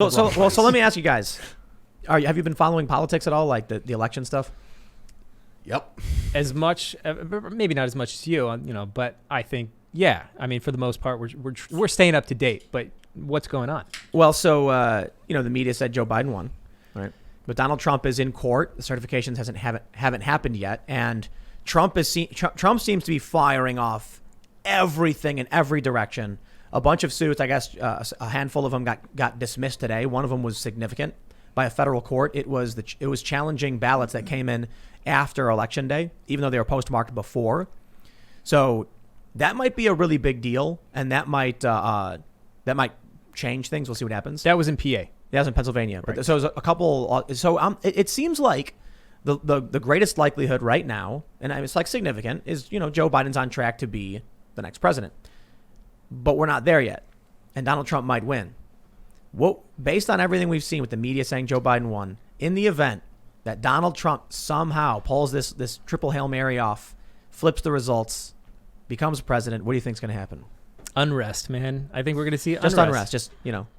So let me ask you guys: have you been following politics at all, like the election stuff? Yep. As much, maybe not as much as you, but I think, yeah. I mean, for the most part, we're staying up to date. But what's going on? Well, so the media said Joe Biden won, right? But Donald Trump is in court. The certifications haven't happened yet, and Trump seems to be firing off everything in every direction. A bunch of suits, I guess, a handful of them got dismissed today. One of them was significant by a federal court. It was challenging ballots that came in after Election Day, even though they were postmarked before. So that might be a really big deal, and that might change things. We'll see what happens. That was in PA. That was in Pennsylvania. Right. But so there's a couple. So it seems like the greatest likelihood right now, and it's like significant, is Joe Biden's on track to be the next president. But we're not there yet, and Donald Trump might win. Based on everything we've seen with the media saying Joe Biden won, in the event that Donald Trump somehow pulls this triple Hail Mary off, flips the results, becomes president, what do you think is going to happen? Unrest, man. I think we're going to see unrest. Just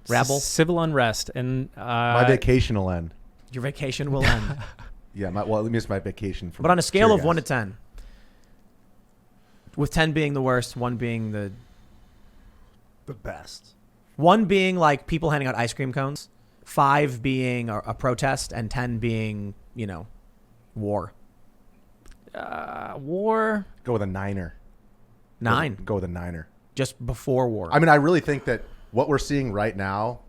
rabble, civil unrest, and my vacation will end. Your vacation will end. Yeah, let me miss my vacation. But on a scale of 1 to 10, with 10 being the worst, 1 being the best. 1 being like people handing out ice cream cones, 5 being a protest, and 10 being, war. War. Go with a 9er. 9. Go with a 9er. Just before war. I mean, I really think that what we're seeing right now,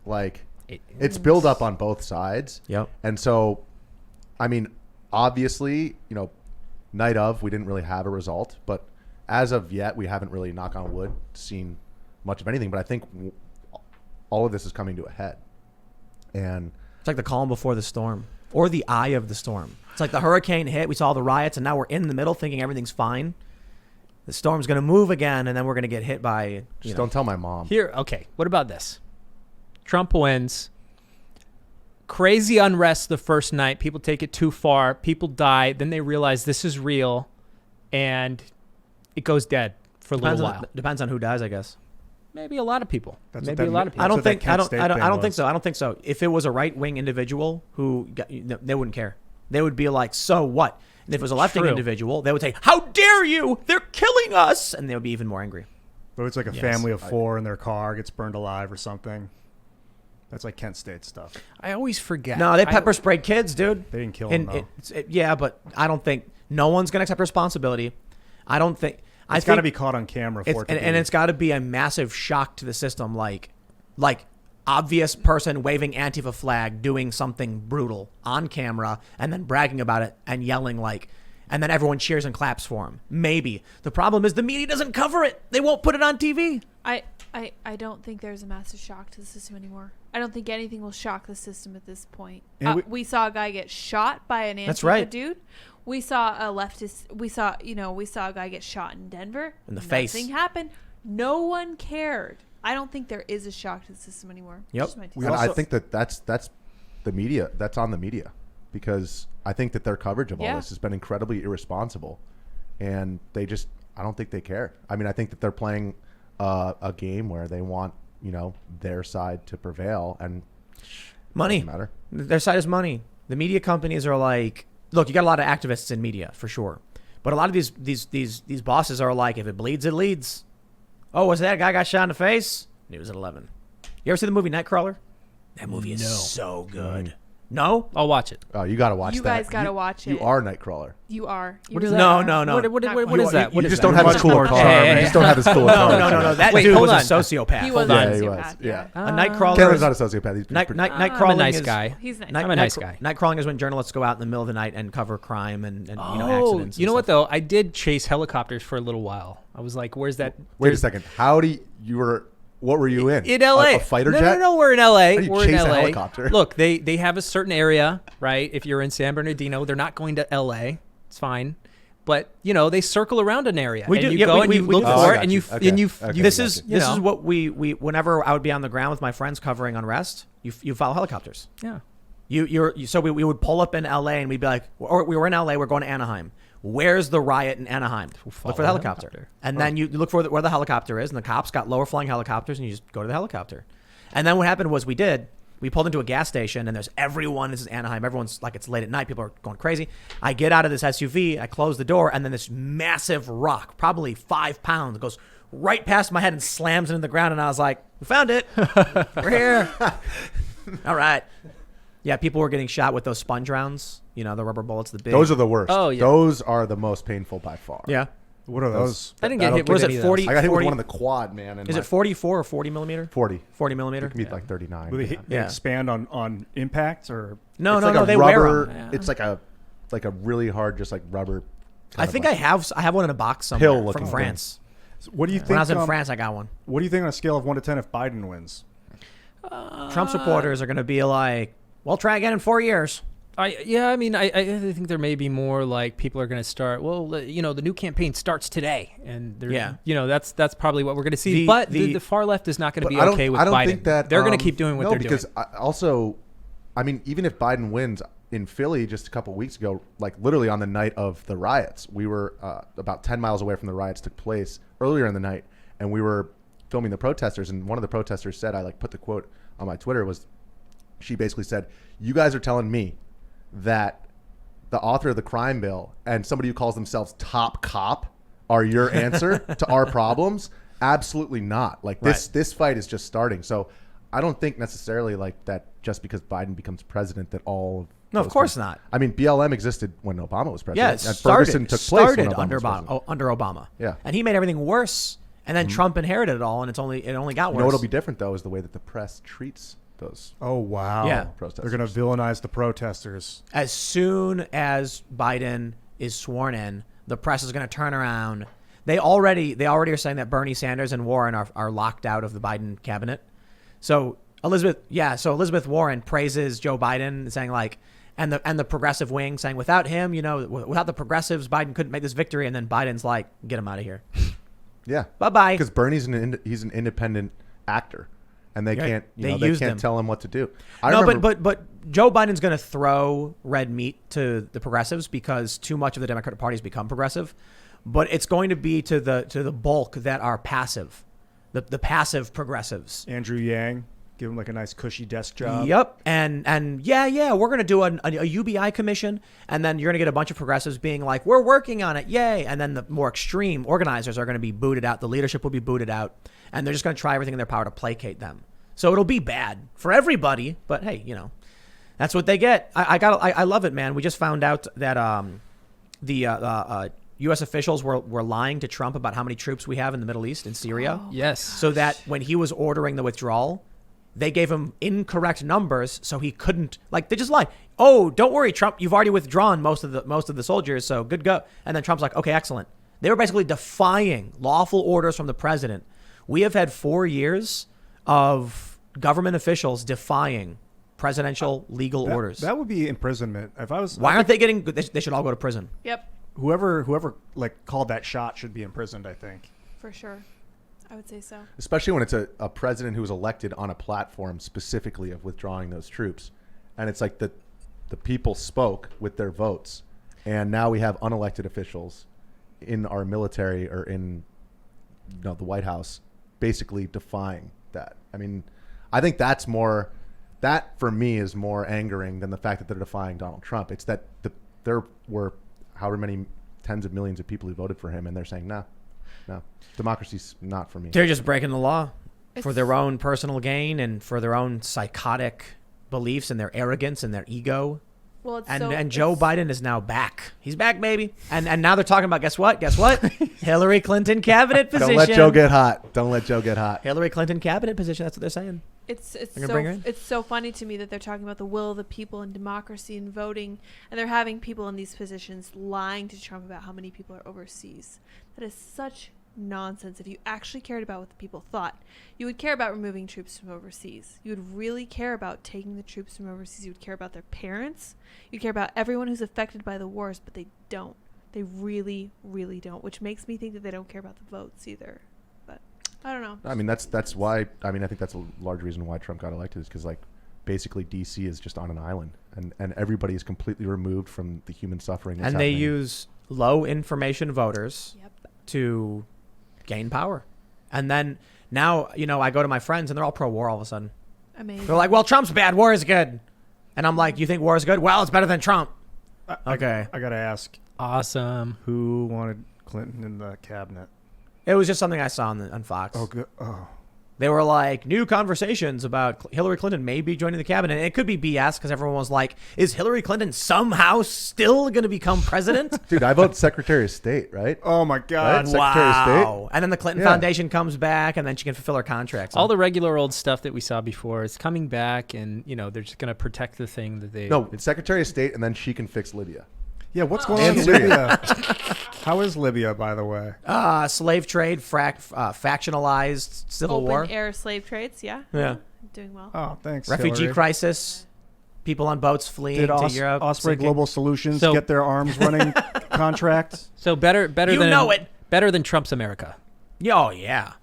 like, it's build up on both sides. Yep. And so, I mean, obviously, night of, we didn't really have a result, but as of yet, we haven't really, knock on wood, seen much of anything. But I think all of this is coming to a head. And it's like the calm before the storm, or the eye of the storm. It's like the hurricane hit, we saw the riots, and now we're in the middle thinking everything's fine. The storm's going to move again, and then we're going to get hit by... Just don't tell my mom. Here, okay, what about this? Trump wins. Crazy unrest the first night. People take it too far. People die. Then they realize this is real, and it goes dead for a little while. Depends on who dies, I guess. Maybe a lot of people. That's Maybe a lot of people. I don't think so. I don't think so. If it was a right-wing individual they wouldn't care. They would be like, so what? And if it was a left-wing individual, they would say, how dare you? They're killing us. And they would be even more angry. But it's like a family of 4 in their car gets burned alive or something. That's like Kent State stuff. I always forget. No, they pepper sprayed kids, dude. They didn't kill them, though. Yeah, but I don't think no one's going to accept responsibility. I don't think... It's got to be caught on camera for it to be. And it's got to be a massive shock to the system, like obvious person waving Antifa flag, doing something brutal on camera, and then bragging about it and yelling and then everyone cheers and claps for him. Maybe. The problem is the media doesn't cover it. They won't put it on TV. I don't think there's a massive shock to the system anymore. I don't think anything will shock the system at this point. We saw a guy get shot by an Antifa dude. We saw a leftist. We saw a guy get shot in Denver. In the face. Nothing happened. No one cared. I don't think there is a shock to the system anymore. Yep. I think that's the media. That's on the media, because I think that their coverage of all this has been incredibly irresponsible, and I don't think they care. I mean, I think that they're playing a game where they want their side to prevail, and money. Doesn't matter. Their side is money. The media companies are like, look, you got a lot of activists in media for sure, but a lot of these bosses are like, if it bleeds, it leads. Oh, was that guy got shot in the face? News at 11. You ever see the movie Nightcrawler? That movie is so good. No? I'll watch it. Oh, you got to watch that. You guys got to watch it. You are Nightcrawler. You are. What is that? No. What is that? You just don't have his cool car. You just don't have his cool car. No. That Wait, dude hold was a on. sociopath. He was a sociopath. Yeah. A Nightcrawler. Kevin's not a sociopath. He's Nightcrawling I'm a nice guy. He's nice. I'm a nice guy. Nightcrawling is when journalists go out in the middle of the night and cover crime and accidents. You know what, though? I did chase helicopters for a little while. I was like, where's that? Wait a second. What were you in? In L.A. A fighter jet? No, we're in L.A. How do you We're chase in a L.A. helicopter? Look, they have a certain area, right? If you're in San Bernardino, they're not going to L.A. It's fine. But, they circle around an area. We do. And you Yeah, go we- and we- you we look do. for I it, got and you. you... Okay. This is You know. what we whenever I would be on the ground with my friends covering Unrest, you follow helicopters. Yeah. So we would pull up in LA and we'd be like, or we were in LA, we're going to Anaheim. Where's the riot in Anaheim? Look for the helicopter. And then you look for where the helicopter is, and the cops got lower flying helicopters, and you just go to the helicopter. And then what happened was we did, We pulled into a gas station, and there's everyone. This is Anaheim. Everyone's like, it's late at night. People are going crazy. I get out of this SUV. I close the door, and then this massive rock, probably 5 pounds, goes right past my head and slams into the ground. And I was like, we found it. We're here. All right. Yeah, people were getting shot with those sponge rounds. You know, the rubber bullets, the big. Those are the worst. Oh, yeah. Those are the most painful by far. Yeah. What are those? I didn't get hit with Was any it of those. 40? I got hit 40 with one in the quad, man. Is it 44 or 40 millimeter? 40. 40 millimeter. It can be like 39. Do they Yeah. expand on impact or? No, It's no, like no. a They rubber, wear 'em. It's like a really hard, just like rubber. I think I have one in a box Pill somewhere looking from thing. France. So what do you think? When I was in France, I got one. What do you think on a scale of 1 to 10 if Biden wins? Trump supporters are going to be like, "We'll try again in 4 years." I think there may be more like people are going to start. Well, the new campaign starts today, and that's probably what we're going to see. But the far left is not going to be okay with Biden. I don't think that they're going to keep doing what they're doing. Because even if Biden wins in Philly just a couple of weeks ago, like literally on the night of the riots, we were about 10 miles away from the riots took place earlier in the night, and we were filming the protesters, and one of the protesters said, I put the quote on my Twitter, was she basically said, "You guys are telling me that the author of the crime bill and somebody who calls themselves top cop are your answer to our problems? Absolutely not. This fight is just starting." So I don't think necessarily like that just because Biden becomes president that all. No, of course not. I mean, BLM existed when Obama was president. Yeah, and Ferguson took place when Obama under was president. under Obama. Yeah. And he made everything worse. And then Trump inherited it all, and it only got worse. You know what'll be different though is the way that the press treats those. Oh wow! Yeah. They're going to villainize the protesters. As soon as Biden is sworn in, the press is going to turn around. They already are saying that Bernie Sanders and Warren are locked out of the Biden cabinet. So Elizabeth Warren praises Joe Biden, saying like, and the progressive wing saying without him, without the progressives, Biden couldn't make this victory. And then Biden's like, get him out of here. Yeah. Bye-bye. Because Bernie's he's an independent actor, and they can't they can't tell him what to do. But Joe Biden's going to throw red meat to the progressives because too much of the Democratic Party has become progressive. But it's going to be to the bulk that are passive, the passive progressives. Andrew Yang. Give him like a nice cushy desk job. Yep. And we're going to do a UBI commission. And then you're going to get a bunch of progressives being like, we're working on it. Yay. And then the more extreme organizers are going to be booted out. The leadership will be booted out. And they're just going to try everything in their power to placate them. So it'll be bad for everybody. But hey, that's what they get. I love it, man. We just found out that the U.S. officials were lying to Trump about how many troops we have in the Middle East, in Syria. Oh, yes. So that when he was ordering the withdrawal, they gave him incorrect numbers, so he couldn't. They just lied. Oh, don't worry, Trump. You've already withdrawn most of the soldiers, so good go. And then Trump's like, okay, excellent. They were basically defying lawful orders from the president. We have had 4 years of government officials defying presidential legal orders. That would be imprisonment. If I was, why aren't they getting? They should all go to prison. Yep. Whoever called that shot should be imprisoned, I think. For sure. I would say so. Especially when it's a president who was elected on a platform specifically of withdrawing those troops. And it's like the people spoke with their votes. And now we have unelected officials in our military or in the White House basically defying that. I mean, I think that for me is more angering than the fact that they're defying Donald Trump. It's that there were however many tens of millions of people who voted for him, and they're saying, no, democracy's not for me. They're just breaking the law for their own personal gain and for their own psychotic beliefs and their arrogance and their ego. Well, and Joe Biden is now back. He's back, baby. And now they're talking about, guess what? Hillary Clinton cabinet position. Don't let Joe get hot. Hillary Clinton cabinet position. That's what they're saying. It's so funny to me that they're talking about the will of the people and democracy and voting, and they're having people in these positions lying to Trump about how many people are overseas. That is such nonsense. If you actually cared about what the people thought, you would care about removing troops from overseas. You would really care about taking the troops from overseas. You would care about their parents. You'd care about everyone who's affected by the wars, but they don't. They really, really don't, which makes me think that they don't care about the votes either. But I don't know. I mean, that's why. I mean, I think that's a large reason why Trump got elected is because basically DC is just on an island, and everybody is completely removed from the human suffering. That's they happening. use low information voters to gain power. And then now, I go to my friends and they're all pro-war all of a sudden. Amazing. They're like, well, Trump's bad. War is good. And I'm like, you think war is good? Well, it's better than Trump. Okay. I got to ask. Awesome. Who wanted Clinton in the cabinet? It was just something I saw on Fox. Oh, good. Oh. They were like, new conversations about Hillary Clinton maybe joining the cabinet. And it could be BS because everyone was like, is Hillary Clinton somehow still going to become president? Dude, I vote Secretary of State, right? Oh, my God. Right? Secretary of State. Wow. And then the Clinton Foundation comes back, and then she can fulfill her contracts. All the regular old stuff that we saw before is coming back, and, they're just going to protect the thing that they... No, it's Secretary of State, and then she can fix Libya. Yeah, what's going on in Libya? How is Libya, by the way? Slave trade, factionalized civil war. Open air slave trades, yeah. Yeah. Doing well. Oh, thanks, Refugee Hillary. crisis. People on boats fleeing to Europe. Osprey sinking. Global Solutions get their arms running contract? So better than Trump's America. Oh, yeah.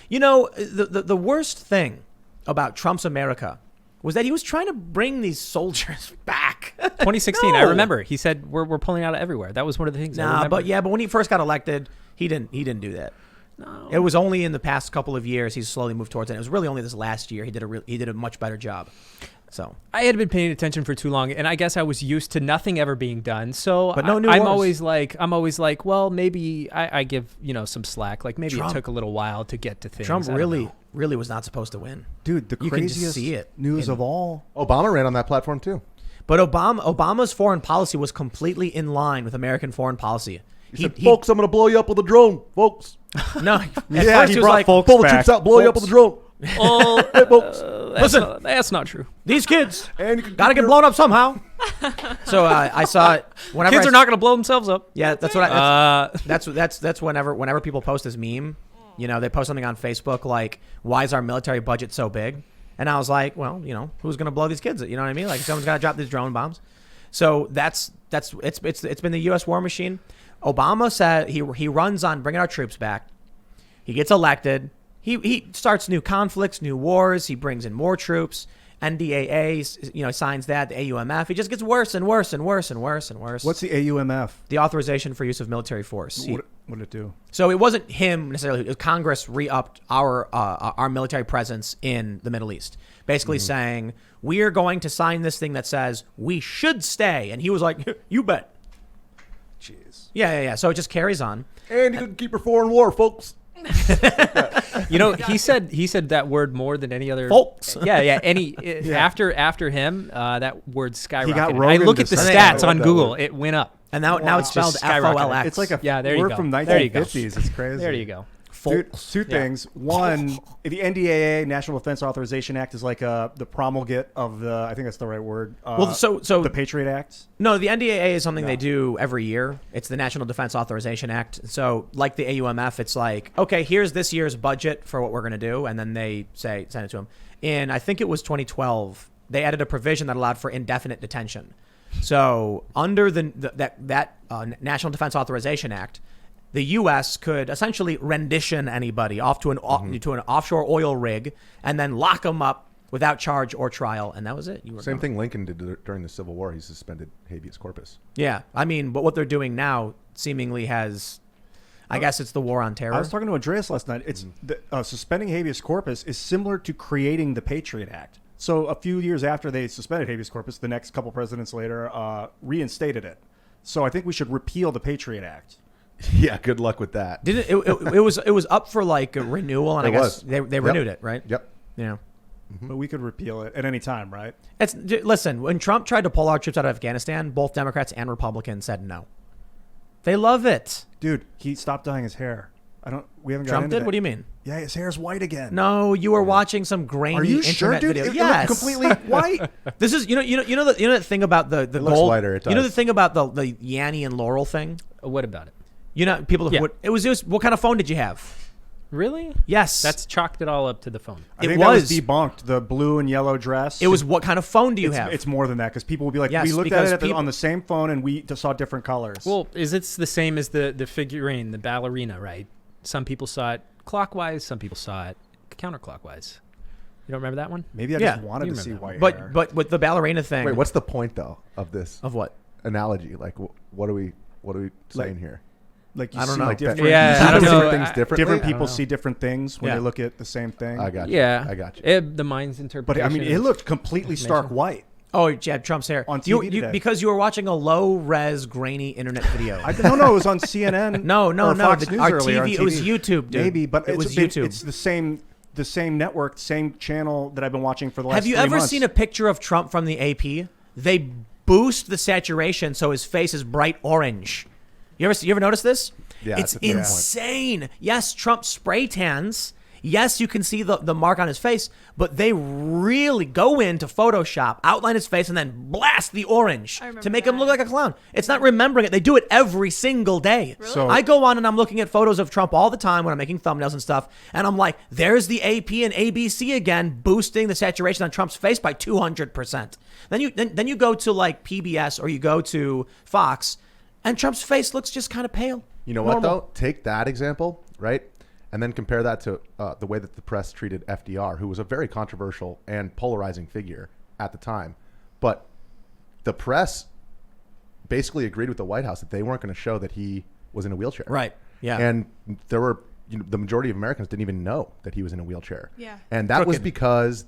The worst thing about Trump's America was that he was trying to bring these soldiers back. 2016, No. I remember. He said we're pulling out of everywhere. That was one of the things. But when he first got elected, he didn't do that. No. It was only in the past couple of years he's slowly moved towards it. It was really only this last year he did a much better job. So I had been paying attention for too long, and I guess I was used to nothing ever being done. So but no new I'm wars. always like, well, maybe I give some slack. Like maybe Trump. it took a little while to get to things. Trump really was not supposed to win. Dude, the You can just craziest see it news of all. Obama ran on that platform, too. But Obama's foreign policy was completely in line with American foreign policy. He said, folks, I'm going to blow you up with a drone, folks. No, at Yeah, first he he was brought like, folks Pull the back. troops out, blow you up with a drone. Oh, Hey, folks. that's not true. these kids And you can gotta get blown up somehow. So I saw it. Whenever Kids are not going to blow themselves up. Yeah, that's what that's whenever people post this meme, they post something on Facebook like, "Why is our military budget so big?" And I was like, well, who's gonna blow these kids? You know what I mean? Like someone's gotta drop these drone bombs. So it's been the U.S. war machine. Obama said he runs on bringing our troops back. He gets elected. He starts new conflicts, new wars. He brings in more troops. NDAA, signs that. The AUMF. It just gets worse and worse and worse and worse and worse. What's the AUMF? The authorization for use of military force? What did it do? So it wasn't him necessarily. It was Congress re-upped our military presence in the Middle East, basically saying we are going to sign this thing that says we should stay. And he was like, "You bet." Jeez. Yeah. So it just carries on. And you can keep your foreign war, folks. He said that word more than any other. Folks. After him, that word skyrocketed. He got I Rogan look to at the say stats that on word. Google. It went up. And now it's spelled Just skyrocketed. FOLX. It's like a there you word go. from There you go. 1950s. It's crazy. There you go. Dude, two things. One, the NDAA, National Defense Authorization Act, is like the promulgate of the, I think that's the right word. So the Patriot Act. No, the NDAA is something they do every year. It's the National Defense Authorization Act. So like the AUMF, it's like, okay, here's this year's budget for what we're going to do. And then they send it to them. In, I think it was 2012, they added a provision that allowed for indefinite detention. So under that National Defense Authorization Act, the U.S. could essentially rendition anybody off to an offshore oil rig and then lock them up without charge or trial, and that was it. Same thing Lincoln did during the Civil War. He suspended habeas corpus. Yeah, I mean, but what they're doing now seemingly has, I guess it's the war on terror. I was talking to Andreas last night. It's suspending habeas corpus is similar to creating the Patriot Act. So a few years after they suspended habeas corpus, the next couple presidents later reinstated it. So I think we should repeal the Patriot Act. Yeah, good luck with that. It was up for like a renewal, and I guess they renewed it, right? Yep. Yeah. But we could repeal it at any time, right? Listen, when Trump tried to pull our troops out of Afghanistan, both Democrats and Republicans said no. They love it. Dude, he stopped dyeing his hair. We haven't got Trump into did? that. What do you mean? Yeah, his hair's white again. No, you were watching some grainy Are you internet sure, dude? video. It Yes, looked completely white. This is you know the thing about the looks gold. lighter, it You know does. the thing about the Yanny and Laurel thing. What about it? People who Yeah. would, it was what kind of phone did you have? Really? Yes, That's chalked it all up to the phone. I It think that was was. debunked. The blue and yellow dress. it was what kind of phone do you have? It's more than that because people will be like, Yes, we looked because at it people- on the same phone and we saw different colors. Well, it's the same as the figurine, the ballerina, right? Some people saw it clockwise, some people saw it counterclockwise. You don't remember that one? maybe I yeah, just wanted you to see remember white hair. but with the ballerina thing. Wait, what's the point though of this of what? analogy? Like, what are we saying here? Like you I don't see know. different, I don't know. Things differently. different people see different things when they look at the same thing. I got you. Yeah, I got you. The mind's But interpretation. I mean, it looked completely stark white. Oh, yeah, Trump's hair. On TV today. Because you were watching a low-res, grainy internet video. No, it was on CNN. No. Fox News Our earlier on TV, it was YouTube, dude. Maybe, but it was YouTube. It's the same network, same channel that I've been watching for the last 3 months. Have you ever seen a picture of Trump from the AP? They boost the saturation so his face is bright orange. You ever notice this? Yeah, it's that's a fair point. insane. Yes, Trump spray tans. Yes, you can see the mark on his face, but they really go into Photoshop, outline his face, and then blast the orange to make him look like a clown. It's not remembering it. They do it every single day. Really? So- I go on and I'm looking at photos of Trump all the time when I'm making thumbnails and stuff, and I'm like, there's the AP and ABC again, boosting the saturation on Trump's face by 200%. Then you go to like PBS or you go to Fox, and Trump's face looks just kind of pale. You know what, though? Take that example, right? And then compare that to the way that the press treated FDR, who was a very controversial and polarizing figure at the time. But the press basically agreed with the White House that they weren't going to show that he was in a wheelchair. Right. Yeah. And there were, the majority of Americans didn't even know that he was in a wheelchair. Yeah. And that was Crooked. because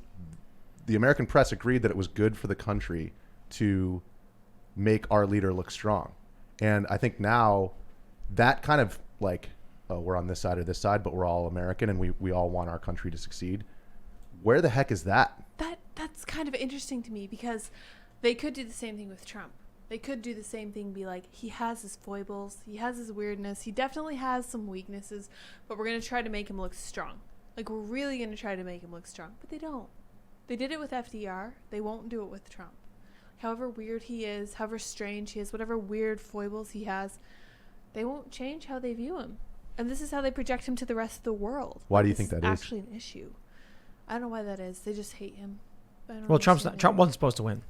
the American press agreed that it was good for the country to make our leader look strong. And I think now that kind of like, oh, we're on this side or this side, but we're all American and we all want our country to succeed. Where the heck is that? That's kind of interesting to me because they could do the same thing with Trump. They could do the same thing, be like, he has his foibles, he has his weirdness, he definitely has some weaknesses, but we're going to try to make him look strong. Like, we're really going to try to make him look strong. But they don't. They did it with FDR. They won't do it with Trump. However weird he is, however strange he is, whatever weird foibles he has, they won't change how they view him. And this is how they project him to the rest of the world. Why do you think that is? It's actually an issue. I don't know why that is. They just hate him. Well, Trump wasn't supposed to win.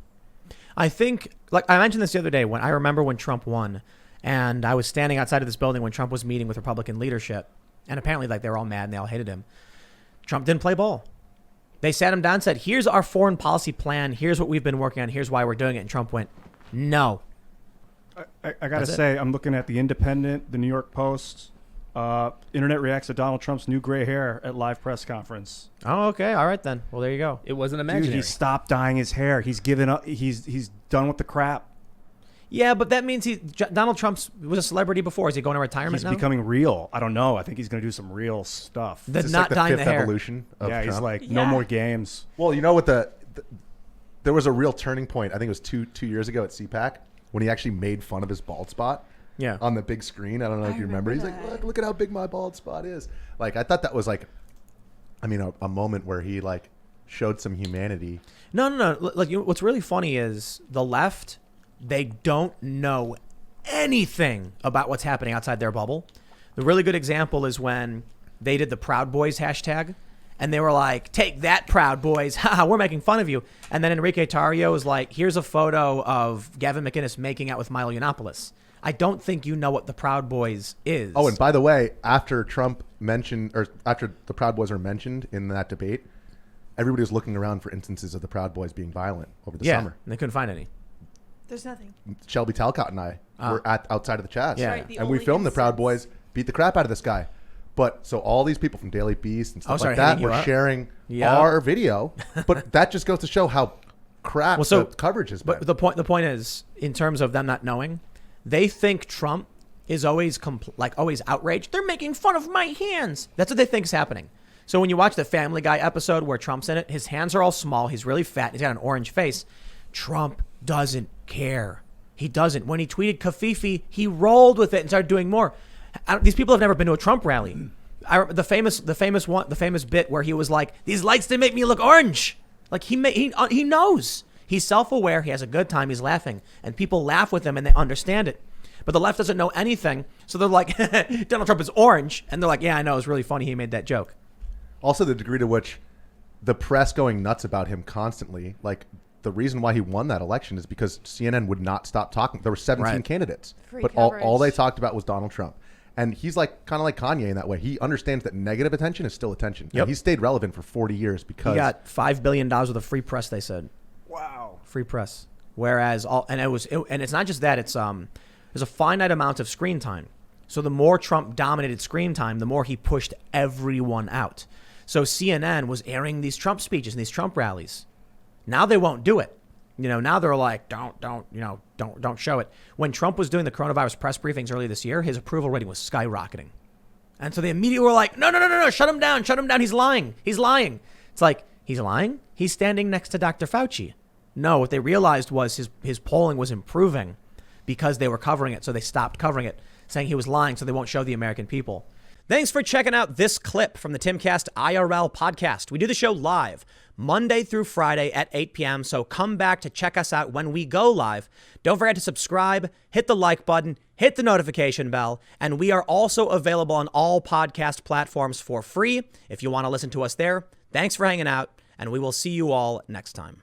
I think, like I mentioned this the other day, when I remember when Trump won, and I was standing outside of this building when Trump was meeting with Republican leadership, and apparently like they were all mad and they all hated him. Trump didn't play ball. They sat him down and said, here's our foreign policy plan. Here's what we've been working on. Here's why we're doing it. And Trump went, no. I got to say, I'm looking at The Independent, The New York Post. Internet reacts to Donald Trump's new gray hair at live press conference. Oh, okay. All right, then. Well, there you go. It wasn't imaginary. Dude, he stopped dyeing his hair. He's given up. He's done with the crap. Yeah, but that means Donald Trump was a celebrity before. Is he going to retirement He's now? becoming real. I don't know. I think he's going to do some real stuff. The Is this not like the dyeing fifth the hair. evolution of Yeah, Trump? he's like, no Yeah. more games. Well, you know what there was a real turning point. I think it was two years ago at CPAC when he actually made fun of his bald spot. Yeah. On the big screen. I don't know if you remember. He's like, look at how big my bald spot is. Like, I thought that was like, I mean, a moment where he like showed some humanity. No. Like, what's really funny is the left, they don't know anything about what's happening outside their bubble. The really good example is when they did the Proud Boys hashtag, and they were like, take that, Proud Boys. Haha, we're making fun of you. And then Enrique Tarrio was like, here's a photo of Gavin McInnes making out with Milo Yiannopoulos. I don't think you know what the Proud Boys is. Oh, and by the way, after Trump mentioned, or after the Proud Boys were mentioned in that debate, everybody was looking around for instances of the Proud Boys being violent over the summer. And they couldn't find any. There's nothing. Shelby Talcott and I were outside of the Chaz. Yeah. Right, the And we only filmed the Proud instance. Boys beat the crap out of this guy. But so all these people from Daily Beast and stuff sorry, like that hitting you were up. sharing Yeah. our video. But that just goes to show how crap the coverage has been. But the point is, in terms of them not knowing, they think Trump is always always outraged. They're making fun of my hands. That's what they think is happening. So when you watch the Family Guy episode where Trump's in it, his hands are all small. He's really fat. He's got an orange face. Trump doesn't care. He doesn't. When he tweeted Kafifi, he rolled with it and started doing more. These people have never been to a Trump rally. The famous bit where he was like, "These lights didn't make me look orange." Like he knows. He's self-aware. He has a good time. He's laughing, and people laugh with him, and they understand it. But the left doesn't know anything, so they're like, Donald Trump is orange, and they're like, yeah, I know, it's really funny he made that joke. Also, the degree to which the press going nuts about him constantly, like the reason why he won that election is because CNN would not stop talking. There were 17 candidates, Free but coverage. all they talked about was Donald Trump. And he's like kind of like Kanye in that way. He understands that negative attention is still attention. Yep. And he stayed relevant for 40 years because He got $5 billion worth of free press, they said. Wow. Free press. Whereas, and it's not just that, it's there's a finite amount of screen time. So the more Trump dominated screen time, the more he pushed everyone out. So CNN was airing these Trump speeches and these Trump rallies. Now they won't do it. Now they're like, don't show it. When Trump was doing the coronavirus press briefings earlier this year, his approval rating was skyrocketing. And so they immediately were like, no, shut him down. He's lying. It's like, he's lying? He's standing next to Dr. Fauci. No, what they realized was his polling was improving because they were covering it. So they stopped covering it, saying he was lying so they won't show the American people. Thanks for checking out this clip from the Timcast IRL podcast. We do the show live Monday through Friday at 8 p.m. So come back to check us out when we go live. Don't forget to subscribe, hit the like button, hit the notification bell. And we are also available on all podcast platforms for free if you want to listen to us there. Thanks for hanging out, and we will see you all next time.